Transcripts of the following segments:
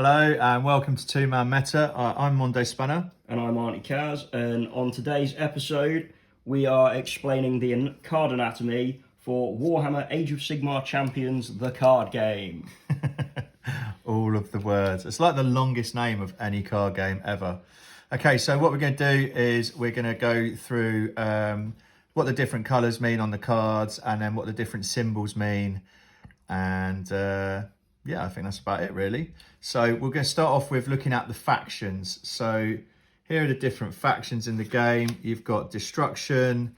Hello and welcome to Two Man Meta. I'm Mondo Spanner. And I'm Auntie, and on today's episode we are explaining the card anatomy for Warhammer Age of Sigmar Champions, the card game. All of the words. It's like the longest name of any card game ever. Okay, so what we're going to do is we're going to go through what the different colours mean on the cards and then what the different symbols mean. And yeah, I think that's about it really. So we're going to start off with looking at the factions. So here are the different factions in the game. You've got Destruction,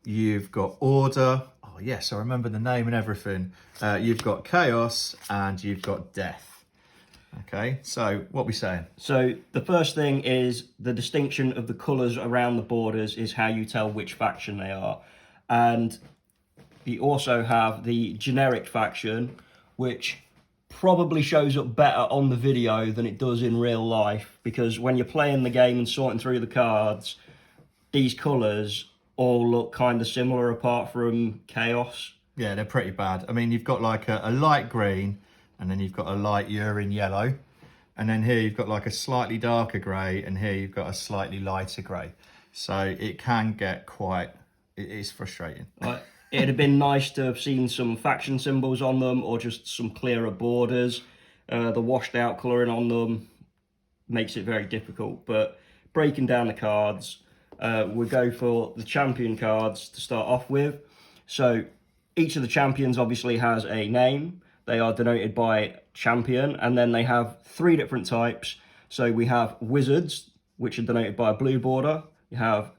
you've got Order. Oh yes, I remember the name and everything. You've got Chaos and you've got Death. Okay, so what are we saying? So the first thing is the distinction of the colours around the borders is how you tell which faction they are. And you also have the generic faction, which probably shows up better on the video than it does in real life, because when you're playing the game and sorting through the cards, these colours all look kind of similar apart from Chaos. Yeah, they're pretty bad. I mean, you've got like a light green, and then you've got a light urine yellow, and then here you've got like a slightly darker grey, and here you've got a slightly lighter grey. So it can get quite, it is frustrating. It'd have been nice to have seen some faction symbols on them, or just some clearer borders. The washed out colouring on them makes it very difficult. But breaking down the cards, we'll go for the champion cards to start off with. So each of the champions obviously has a name. They are denoted by champion, and then they have three different types. So we have wizards, which are denoted by a blue border. You have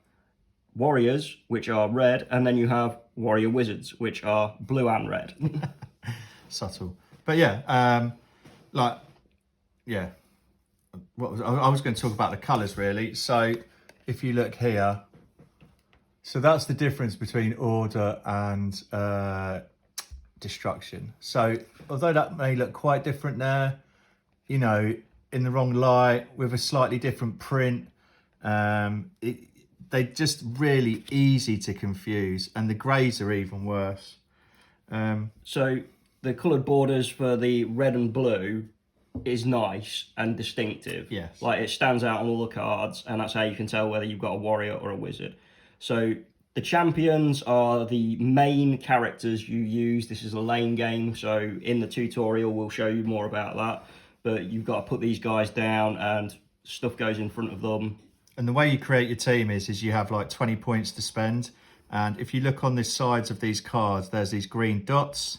warriors, which are red, and then you have warrior wizards, which are blue and red. Subtle. But yeah, I was going to talk about the colours really. So if you look here, so that's the difference between Order and Destruction. So although that may look quite different there, you know, in the wrong light with a slightly different print, they're just really easy to confuse, and the greys are even worse. So the coloured borders for the red and blue is nice and distinctive. Yes. Like it stands out on all the cards, and that's how you can tell whether you've got a warrior or a wizard. So the champions are the main characters you use. This is a lane game, so in the tutorial we'll show you more about that. But you've got to put these guys down and stuff goes in front of them. And the way you create your team is you have like 20 points to spend. And if you look on the sides of these cards, there's these green dots.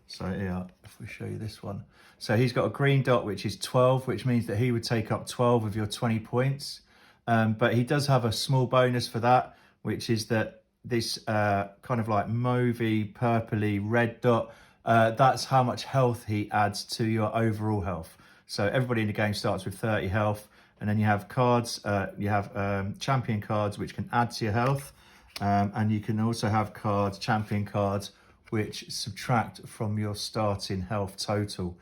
So here, if we show you this one. So he's got a green dot, which is 12, which means that he would take up 12 of your 20 points. But he does have a small bonus for that, which is that this kind of like mauvey, purpley, red dot, that's how much health he adds to your overall health. So everybody in the game starts with 30 health. And then you have cards, you have champion cards, which can add to your health. And you can also have cards, champion cards, which subtract from your starting health total.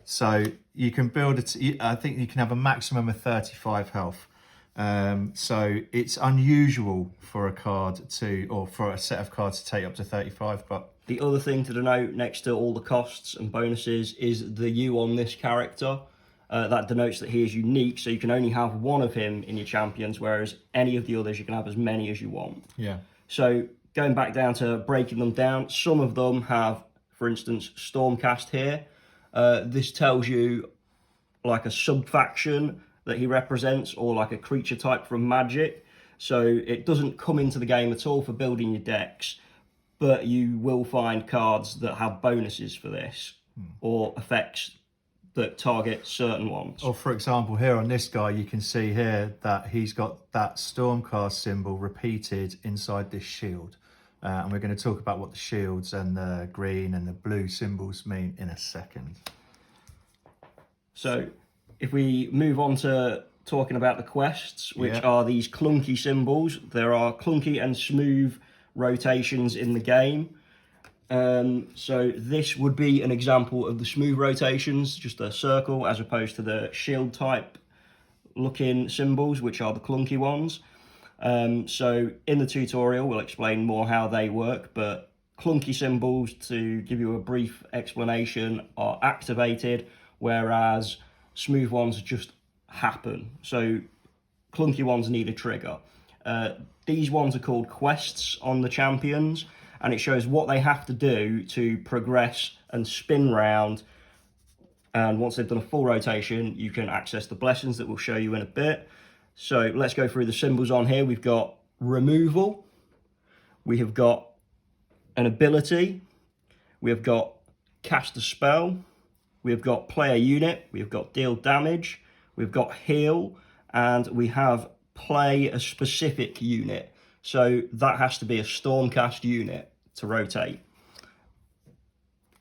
So you can build it, I think you can have a maximum of 35 health. So it's unusual for a card to, or for a set of cards to take up to 35, but the other thing to denote next to all the costs and bonuses is the U on this character. That denotes that he is unique, so you can only have one of him in your champions, whereas any of the others you can have as many as you want. Yeah. So going back down to breaking them down, some of them have, for instance, Stormcast here. This tells you like a sub-faction that he represents, or like a creature type from Magic. So it doesn't come into the game at all for building your decks, but you will find cards that have bonuses for this, or effects that target certain ones. Or for example, here on this guy, you can see here that he's got that Stormcast symbol repeated inside this shield. And we're going to talk about what the shields and the green and the blue symbols mean in a second. So if we move on to talking about the quests, which are these clunky symbols, there are clunky and smooth rotations in the game. So this would be an example of the smooth rotations, just a circle, as opposed to the shield type looking symbols, which are the clunky ones. So in the tutorial, we'll explain more how they work, but clunky symbols, to give you a brief explanation, are activated whereas smooth ones just happen. So clunky ones need a trigger. These ones are called quests on the champions, and it shows what they have to do to progress and spin round. And once they've done a full rotation, you can access the blessings that we'll show you in a bit. So let's go through the symbols on here. We've got removal, we have got an ability, we have got cast a spell, we have got play a unit, we have got deal damage, we've got heal, and we have play a specific unit. So that has to be a Stormcast unit to rotate.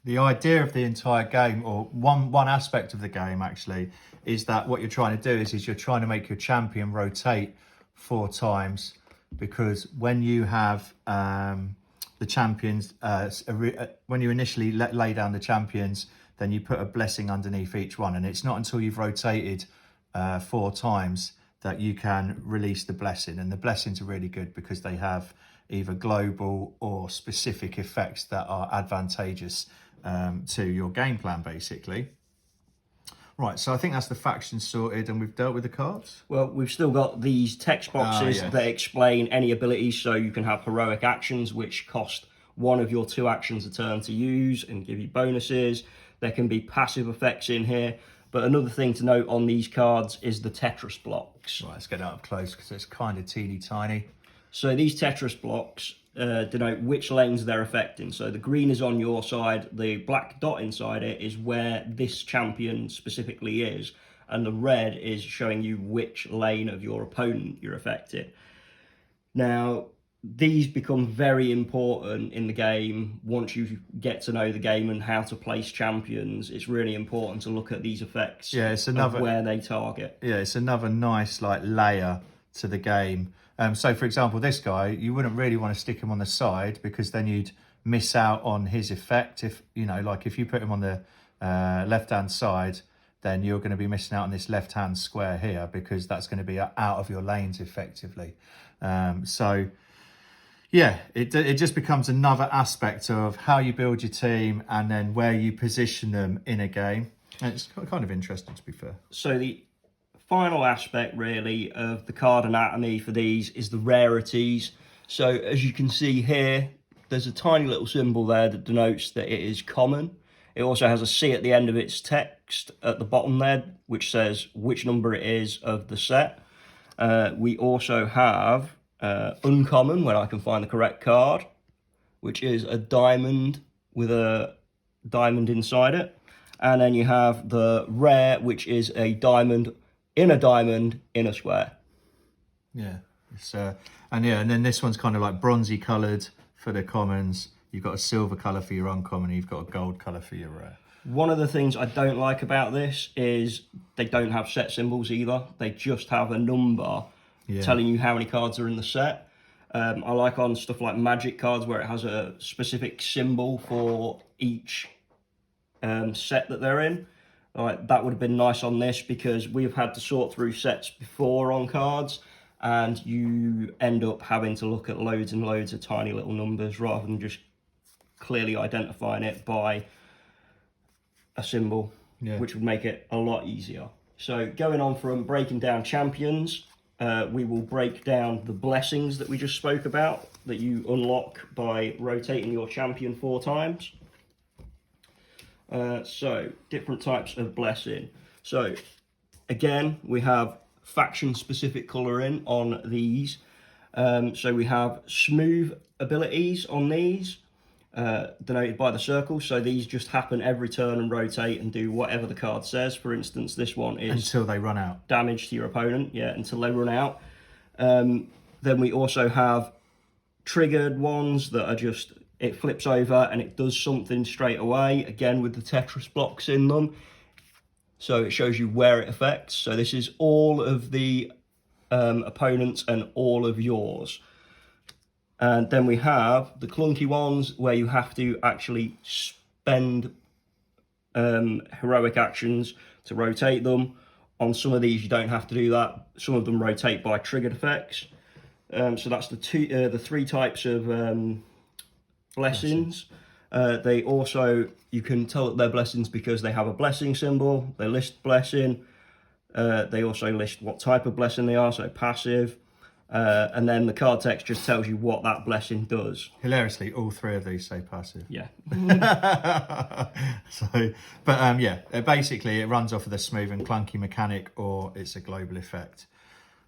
The idea of the entire game, or one aspect of the game actually, is that what you're trying to do is you're trying to make your champion rotate 4 times, because when you have the champions, when you initially lay down the champions, then you put a blessing underneath each one, and it's not until you've rotated 4 times that you can release the blessing. And the blessings are really good because they have either global or specific effects that are advantageous to your game plan, basically. Right, so I think that's the factions sorted, and we've dealt with the cards. Well, we've still got these text boxes that explain any abilities. So you can have heroic actions, which cost 1 of your 2 actions a turn to use and give you bonuses. There can be passive effects in here. But another thing to note on these cards is the Tetris blocks. Right, let's get up close because it's kind of teeny tiny. So these Tetris blocks denote which lanes they're affecting. So the green is on your side, the black dot inside it is where this champion specifically is, and the red is showing you which lane of your opponent you're affecting. Now, these become very important in the game. Once you get to know the game and how to place champions, it's really important to look at these effects. Yeah, it's another of where they target. Yeah, it's another nice like layer to the game. So for example, this guy, you wouldn't really want to stick him on the side because then you'd miss out on his effect. If you know, like if you put him on the left-hand side, then you're going to be missing out on this left-hand square here because that's going to be out of your lanes effectively. So yeah, it just becomes another aspect of how you build your team and then where you position them in a game. And it's kind of interesting, to be fair. So the final aspect really of the card anatomy for these is the rarities. So as you can see here, there's a tiny little symbol there that denotes that it is common. It also has a C at the end of its text at the bottom there, which says which number it is of the set. We also have uncommon, when I can find the correct card, which is a diamond with a diamond inside it. And then you have the rare, which is a diamond in a square. Yeah, it's and then this one's kind of like bronzy coloured for the commons. You've got a silver colour for your uncommon, and you've got a gold colour for your rare. One of the things I don't like about this is they don't have set symbols either. They just have a number telling you how many cards are in the set. I like on stuff like Magic cards where it has a specific symbol for each set that they're in. Like, that would have been nice on this because we've had to sort through sets before on cards, and you end up having to look at loads and loads of tiny little numbers rather than just clearly identifying it by a symbol, which would make it a lot easier. So going on from breaking down champions, we will break down the blessings that we just spoke about that you unlock by rotating your champion 4 times. So different types of blessing. So again, we have faction specific colouring on these. So we have smooth abilities on these, denoted by the circle. So these just happen every turn and rotate and do whatever the card says. For instance, this one is until they run out. Damage to your opponent, until they run out. Then we also have triggered ones that are just, it flips over and it does something straight away, again with the Tetris blocks in them. So it shows you where it affects. So this is all of the opponents and all of yours. And then we have the clunky ones where you have to actually spend heroic actions to rotate them. On some of these you don't have to do that. Some of them rotate by triggered effects. So that's the 3 types of blessings. They also, you can tell that they're blessings because they have a blessing symbol, they list blessing, they also list what type of blessing they are, so passive, and then the card text just tells you what that blessing does. Hilariously, all three of these say passive. Yeah. So, but yeah, basically it runs off of the smooth and clunky mechanic, or it's a global effect.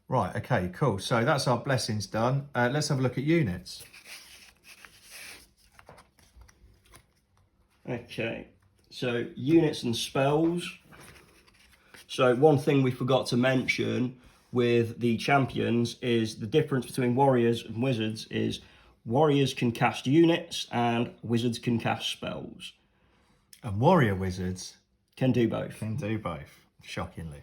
Right, okay, cool. So that's our blessings done. Let's have a look at units. Okay, so units and spells. So one thing we forgot to mention with the champions is the difference between warriors and wizards is warriors can cast units and wizards can cast spells. And warrior wizards Can do both. can do both, shockingly.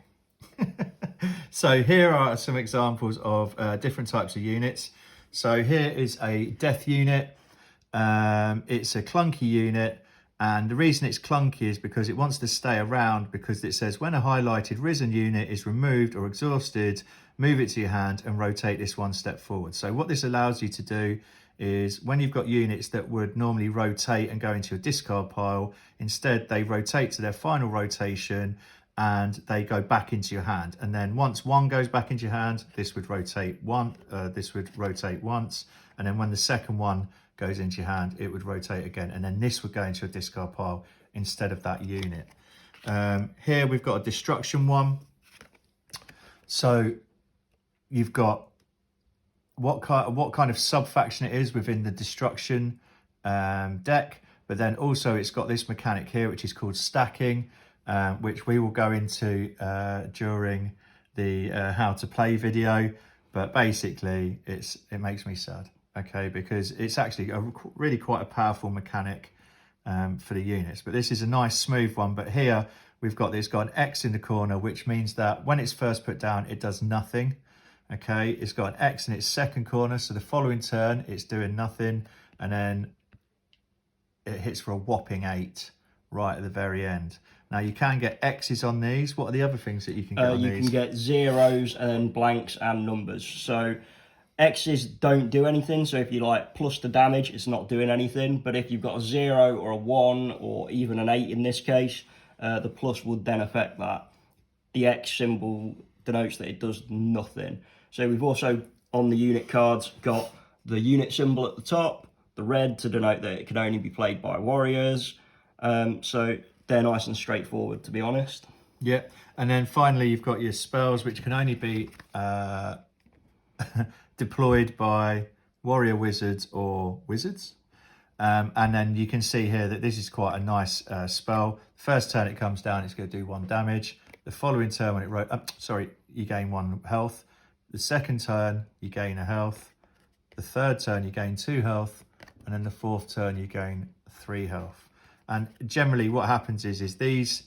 So here are some examples of different types of units. So here is a death unit. It's a clunky unit. And the reason it's clunky is because it wants to stay around, because it says when a highlighted risen unit is removed or exhausted, move it to your hand and rotate this one step forward. So what this allows you to do is when you've got units that would normally rotate and go into your discard pile, instead they rotate to their final rotation and they go back into your hand. And then once one goes back into your hand, this would rotate once. And then when the second one goes into your hand, it would rotate again, and then this would go into a discard pile instead of that unit. Here we've got a destruction one. So you've got what kind of sub-faction it is within the destruction deck, but then also it's got this mechanic here which is called stacking, which we will go into during the how to play video. But basically it makes me sad. Okay, because it's actually really quite a powerful mechanic for the units. But this is a nice smooth one. But here we've got an X in the corner, which means that when it's first put down, it does nothing. Okay, it's got an X in its second corner, so the following turn it's doing nothing, and then it hits for a whopping 8 right at the very end. Now you can get X's on these. What are the other things that you can get on these? You can get zeros and blanks and numbers. So X's don't do anything, so if you like plus the damage, it's not doing anything. But if you've got a 0 or a 1 or even an 8 in this case, the plus would then affect that. The X symbol denotes that it does nothing. So we've also, on the unit cards, got the unit symbol at the top, the red to denote that it can only be played by warriors. So they're nice and straightforward, to be honest. Yeah, and then finally you've got your spells, which can only be deployed by warrior wizards or wizards. And then you can see here that this is quite a nice spell. First turn it comes down, it's going to do 1 damage. The following turn when it you gain 1 health. The second turn you gain a health. The third turn you gain 2 health, and then the fourth turn you gain 3 health. And generally what happens is these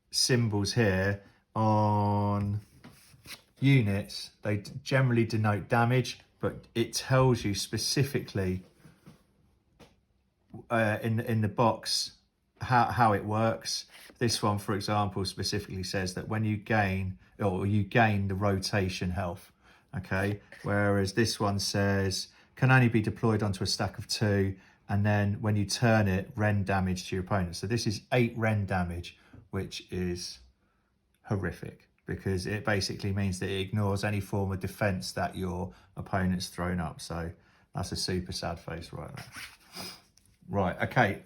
symbols here on units, they generally denote damage, but it tells you specifically in the box how it works. This one, for example, specifically says that when you gain the rotation health, okay, whereas this one says can only be deployed onto a stack of 2, and then when you turn it, rend damage to your opponent. So this is 8 rend damage, which is horrific, because it basically means that it ignores any form of defense that your opponent's thrown up. So that's a super sad face right there. Right, okay,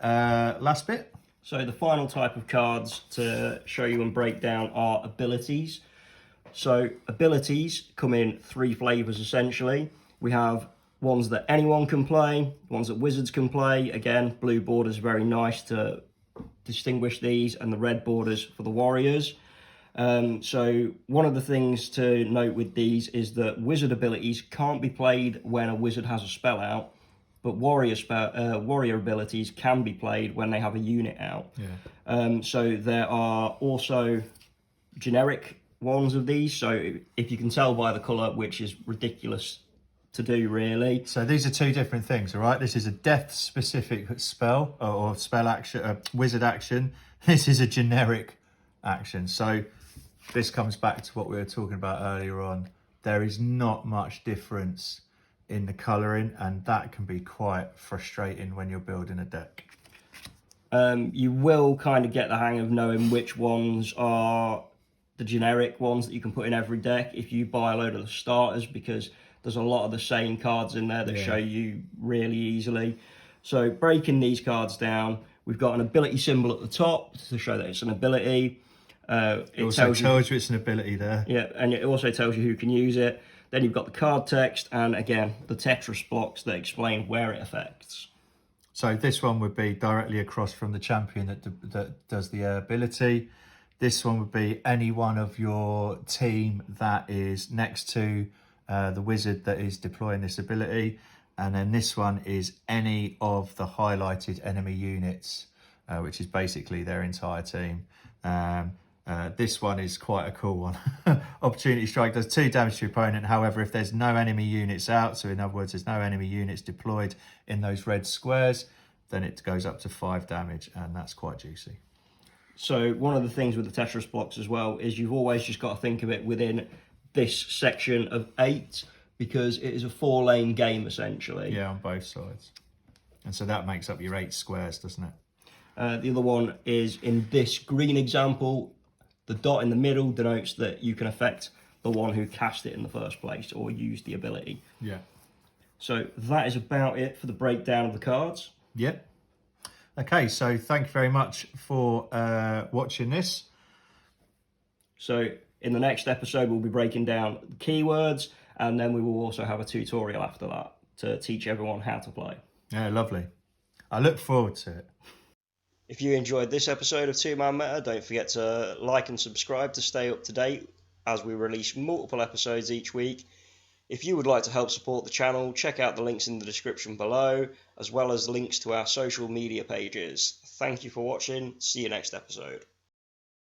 last bit. So the final type of cards to show you and break down are abilities. So abilities come in 3 flavors essentially. We have ones that anyone can play, ones that wizards can play. Again, blue borders are very nice to distinguish these, and the red borders for the warriors. So one of the things to note with these is that wizard abilities can't be played when a wizard has a spell out, but warrior abilities can be played when they have a unit out. Yeah. So there are also generic ones of these. So if you can tell by the colour, which is ridiculous to do really. So these are 2 different things, all right? This is a death-specific spell or spell action, wizard action. This is a generic action. So this comes back to what we were talking about earlier on. There is not much difference in the colouring, and that can be quite frustrating when you're building a deck. You will kind of get the hang of knowing which ones are the generic ones that you can put in every deck if you buy a load of the starters, because there's a lot of the same cards in there that show you really easily. So breaking these cards down, we've got an ability symbol at the top to show that it's an ability. It also tells you it's an ability there. Yeah, and it also tells you who can use it. Then you've got the card text, and again, the Tetris blocks that explain where it affects. So this one would be directly across from the champion that does the ability. This one would be any one of your team that is next to the wizard that is deploying this ability. And then this one is any of the highlighted enemy units, which is basically their entire team. This one is quite a cool one. Opportunity Strike does 2 damage to your opponent. However, if there's no enemy units out, so in other words, there's no enemy units deployed in those red squares, then it goes up to 5 damage, and that's quite juicy. So one of the things with the Tetris blocks as well is you've always just got to think of it within this section of 8, because it is a 4-lane game essentially. Yeah, on both sides. And so that makes up your 8 squares, doesn't it? The other one is in this green example, the dot in the middle denotes that you can affect the one who cast it in the first place or used the ability. Yeah. So that is about it for the breakdown of the cards. Yep. Okay, so thank you very much for watching this. So in the next episode, we'll be breaking down the keywords, and then we will also have a tutorial after that to teach everyone how to play. Yeah, lovely. I look forward to it. If you enjoyed this episode of Two Man Meta, don't forget to like and subscribe to stay up to date as we release multiple episodes each week. If you would like to help support the channel, check out the links in the description below, as well as links to our social media pages. Thank you for watching. See you next episode.